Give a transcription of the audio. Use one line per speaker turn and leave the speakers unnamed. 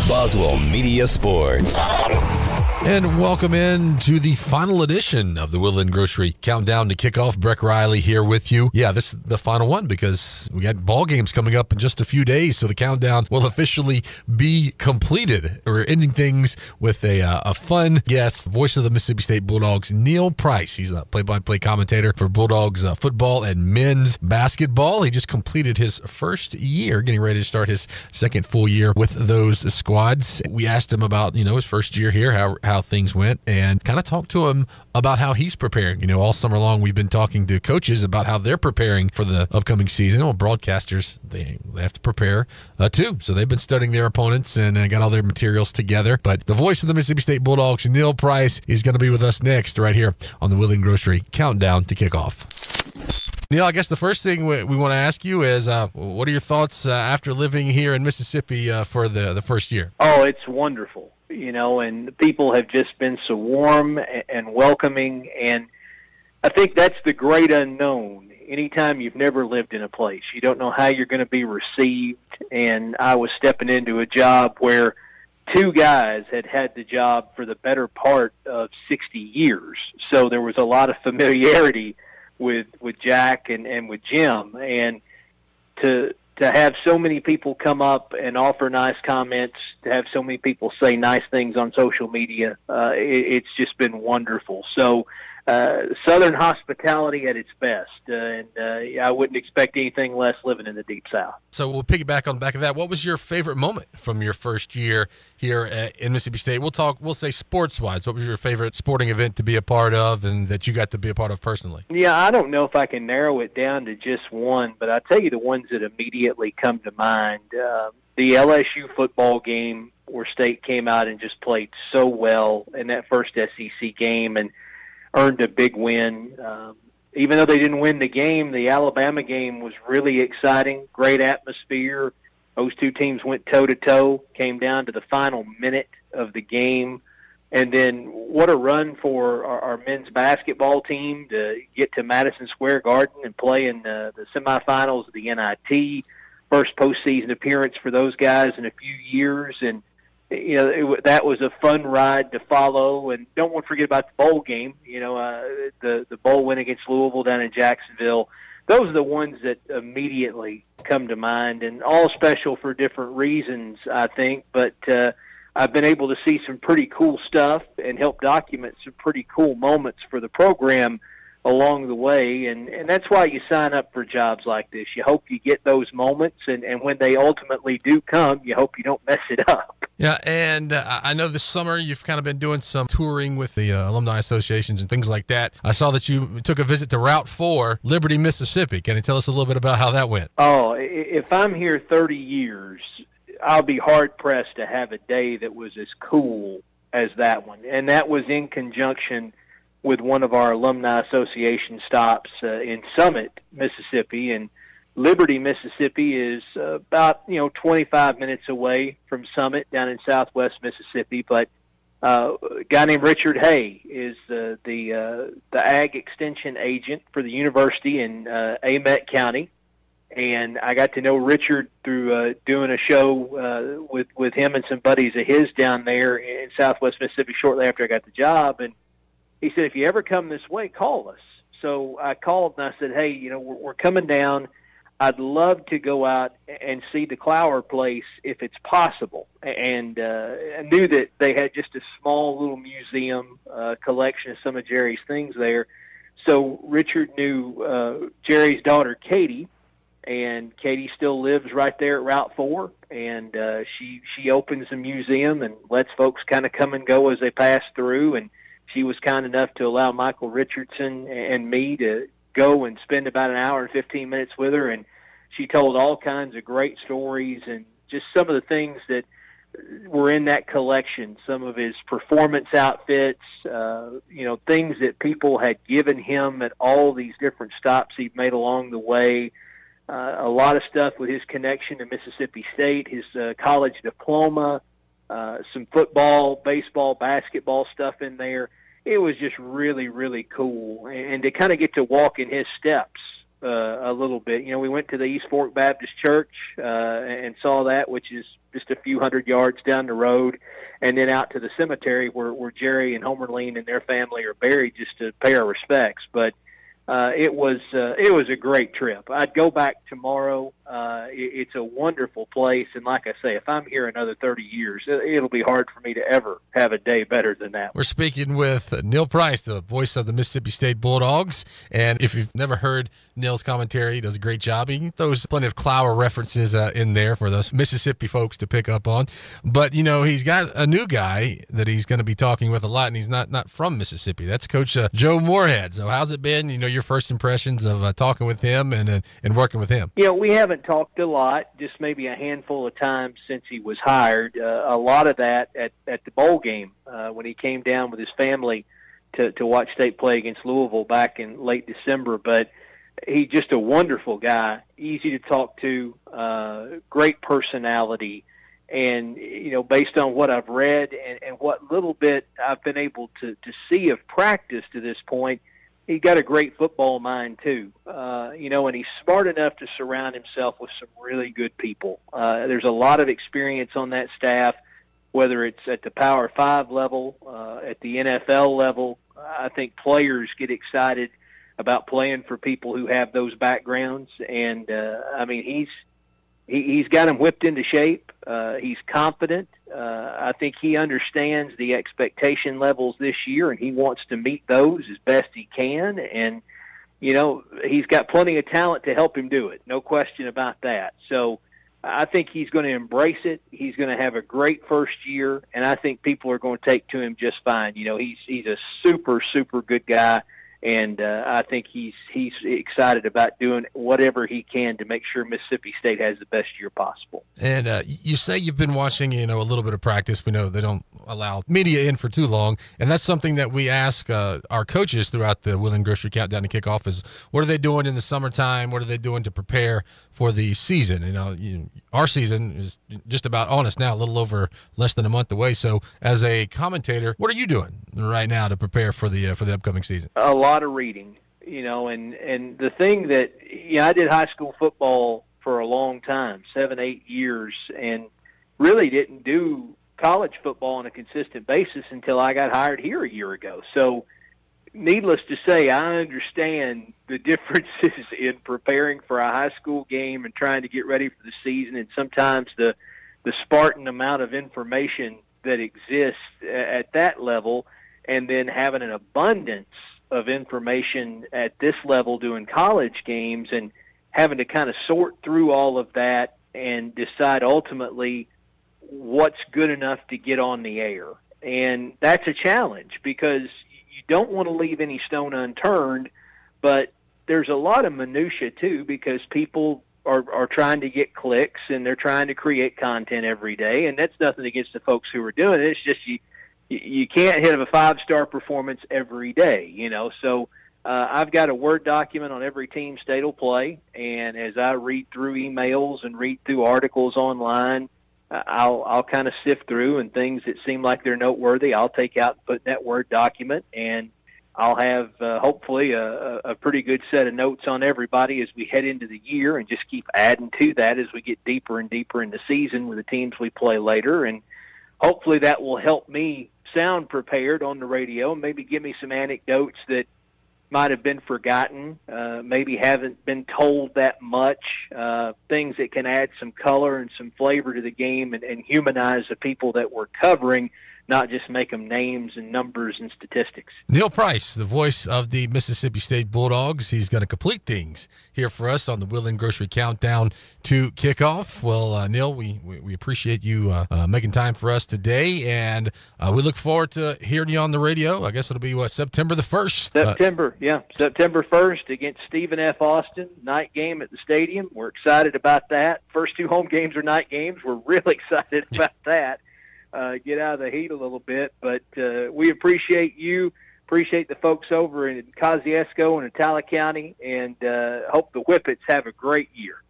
Boswell Media Sports.
And welcome in to the final edition of the Woodland Grocery Countdown to Kickoff. Breck Riley here with you. Yeah, this is the final one because we got ball games coming up in just a few days, so the countdown will officially be completed. We're ending things with a fun guest, voice of the Mississippi State Bulldogs, Neil Price. He's a play-by-play commentator for Bulldogs football and men's basketball. He just completed his first year, getting ready to start his second full year with those squads. We asked him about, his first year here, how things went, and kind of talked to him about how he's preparing. All summer long we've been talking to coaches about how they're preparing for the upcoming season. Well, broadcasters, they have to prepare too. So they've been studying their opponents and got all their materials together. But the voice of the Mississippi State Bulldogs, Neil Price, is going to be with us next right here on the Woodland Grocery Countdown to Kickoff. Neil, I guess the first thing we want to ask you is, what are your thoughts after living here in Mississippi for the first year?
Oh, it's wonderful. And people have just been so warm and welcoming, and I think that's the great unknown. Anytime you've never lived in a place, you don't know how you're going to be received, and I was stepping into a job where two guys had the job for the better part of 60 years, so there was a lot of familiarity with Jack and with Jim, and to have so many people come up and offer nice comments, to have so many people say nice things on social media, it's just been wonderful. So Southern hospitality at its best, and I wouldn't expect anything less living in the Deep South.
So we'll piggyback on the back of that. What was your favorite moment from your first year here in Mississippi State? We'll say sports-wise. What was your favorite sporting event to be a part of and that you got to be a part of personally?
Yeah, I don't know if I can narrow it down to just one, but I'll tell you the ones that immediately come to mind. The LSU football game where State came out and just played so well in that first SEC game and earned a big win. Even though they didn't win the game, the Alabama game was really exciting, great atmosphere. Those two teams went toe-to-toe, came down to the final minute of the game. And then what a run for our men's basketball team to get to Madison Square Garden and play in the semifinals of the NIT. First postseason appearance for those guys in a few years. And that was a fun ride to follow, and don't want to forget about the bowl game. The bowl win against Louisville down in Jacksonville. Those are the ones that immediately come to mind, and all special for different reasons, I think. But I've been able to see some pretty cool stuff and help document some pretty cool moments for the program along the way, and that's why you sign up for jobs like this. You hope you get those moments, and when they ultimately do come, you hope you don't mess it up.
Yeah, and I know this summer you've kind of been doing some touring with the alumni associations and things like that. I saw that you took a visit to Route 4, Liberty, Mississippi. Can you tell us a little bit about how that went?
Oh, if I'm here 30 years, I'll be hard-pressed to have a day that was as cool as that one, and that was in conjunction with one of our alumni association stops in Summit, Mississippi. And Liberty, Mississippi is about 25 minutes away from Summit down in southwest Mississippi. But a guy named Richard Hay is the ag extension agent for the university in Amet County. And I got to know Richard through doing a show with him and some buddies of his down there in southwest Mississippi shortly after I got the job. And he said, if you ever come this way, call us. So I called and I said, hey, we're coming down. I'd love to go out and see the Clower place if it's possible. And I knew that they had just a small little museum collection of some of Jerry's things there. So Richard knew Jerry's daughter, Katie, and Katie still lives right there at Route 4. And she opens the museum and lets folks kind of come and go as they pass through. And she was kind enough to allow Michael Richardson and me to go and spend about an hour and 15 minutes with her, and she told all kinds of great stories and just some of the things that were in that collection, some of his performance outfits, things that people had given him at all these different stops he'd made along the way, a lot of stuff with his connection to Mississippi State, his college diploma, some football, baseball, basketball stuff in there. It was just really, really cool. And to kind of get to walk in his steps a little bit. We went to the East Fork Baptist Church and saw that, which is just a few hundred yards down the road, and then out to the cemetery where Jerry and Homer Lean and their family are buried, just to pay our respects. But it was a great trip. I'd go back tomorrow. It's a wonderful place, and like I say, if I'm here another 30 years, it'll be hard for me to ever have a day better than that.
We're speaking with Neil Price, the voice of the Mississippi State Bulldogs, and if you've never heard Neil's commentary, he does a great job. He throws plenty of Clower references in there for those Mississippi folks to pick up on. But, he's got a new guy that he's going to be talking with a lot, and he's not from Mississippi. That's Coach Joe Moorhead. So how's it been, your first impressions of talking with him and working with him?
We haven't talked a lot, just maybe a handful of times since he was hired. A lot of that at the bowl game when he came down with his family to watch State play against Louisville back in late December. But he's just a wonderful guy, easy to talk to, great personality. And, based on what I've read and what little bit I've been able to see of practice to this point, he's got a great football mind too, and he's smart enough to surround himself with some really good people. There's a lot of experience on that staff, whether it's at the Power 5 level, at the NFL level. I think players get excited about playing for people who have those backgrounds, and he's got them whipped into shape. He's confident. I think he understands the expectation levels this year, and he wants to meet those as best he can. And, he's got plenty of talent to help him do it. No question about that. So I think he's going to embrace it. He's going to have a great first year, and I think people are going to take to him just fine. He's a super, super good guy. And I think he's excited about doing whatever he can to make sure Mississippi State has the best year possible.
And you say you've been watching, a little bit of practice. We know they don't allow media in for too long, and that's something that we ask our coaches throughout the Will and Grocery Countdown to Kickoff is, what are they doing in the summertime? What are they doing to prepare for the season? Our season is just about on us now, a little over less than a month away. So as a commentator, what are you doing right now to prepare for the upcoming season?
A lot of reading, and the thing that, I did high school football for a long time, 7-8 years, and really didn't do college football on a consistent basis until I got hired here a year ago. So needless to say, I understand the differences in preparing for a high school game and trying to get ready for the season, and sometimes the Spartan amount of information that exists at that level, and then having an abundance of information at this level doing college games and having to kind of sort through all of that and decide ultimately what's good enough to get on the air. And that's a challenge because you don't want to leave any stone unturned, but there's a lot of minutia too, because people are trying to get clicks and they're trying to create content every day. And that's nothing against the folks who are doing it. It's just you can't hit a 5-star performance every day, So I've got a Word document on every team State will play, and as I read through emails and read through articles online, I'll kind of sift through, and things that seem like they're noteworthy, I'll take out and put in that Word document, and I'll have hopefully a pretty good set of notes on everybody as we head into the year, and just keep adding to that as we get deeper and deeper in the season with the teams we play later. And hopefully that will help me sound prepared on the radio, and maybe give me some anecdotes that might have been forgotten, maybe haven't been told that much, things that can add some color and some flavor to the game and humanize the people that we're covering, not just make them names and numbers and statistics.
Neil Price, the voice of the Mississippi State Bulldogs. He's going to complete things here for us on the Will and Grocery Countdown to Kickoff. Well, Neil, we appreciate you making time for us today, and we look forward to hearing you on the radio. I guess it'll be, September the 1st?
September 1st against Stephen F. Austin, night game at the stadium. We're excited about that. First 2 home games are night games. We're really excited about that. Get out of the heat a little bit, but we appreciate you, appreciate the folks over in Kosciuszko and Itala County, and hope the Whippets have a great year.